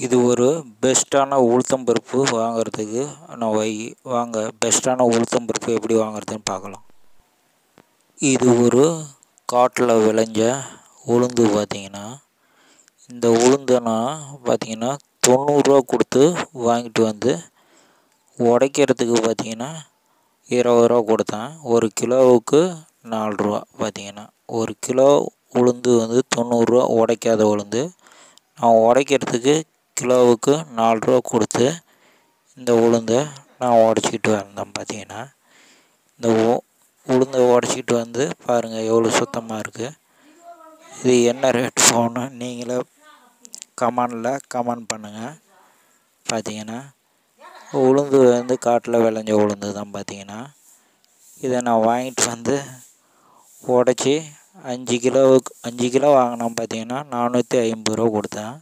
இது ஒரு பெஸ்ட்டான உளுத்தம் பருப்பு வாங்குறதுக்கு வாங்க பெஸ்ட்டான உளுத்தம் பருப்பு எப்படி வாங்குறதுன்னு பார்க்கலாம். இது ஒரு காட்டில் விளைஞ்ச உளுந்து பார்த்திங்கன்னா, இந்த உளுந்தை நான் பார்த்திங்கன்னா 90 ரூபா கொடுத்து வாங்கிட்டு வந்து உடைக்கிறதுக்கு பார்த்திங்கன்னா 20 ரூபா கொடுத்தேன். ஒரு கிலோவுக்கு 4 ரூபா. பார்த்திங்கன்னா ஒரு கிலோ உளுந்து வந்து 90 ரூபா உடைக்காத உளுந்து. நான் உடைக்கிறதுக்கு கிலோவுக்கு 4 ரூபா கொடுத்து இந்த உளுந்தை நான் உடச்சிக்கிட்டு வந்தேன். பார்த்திங்கன்னா இந்த உளுந்தை உடச்சிக்கிட்டு வந்து பாருங்கள் எவ்வளோ சுத்தமாக இருக்குது. இது என்ன ரேட் போகணும் நீங்களே கமெண்ட் பண்ணுங்கள். பார்த்திங்கன்னா உளுந்து வந்து காட்டில் விளைஞ்ச உளுந்து தான். பார்த்திங்கன்னா இதை நான் வாங்கிட்டு வந்து உடச்சி 5 கிலோ வாங்கினேன். பார்த்திங்கன்னா 450 ரூபா கொடுத்தேன்.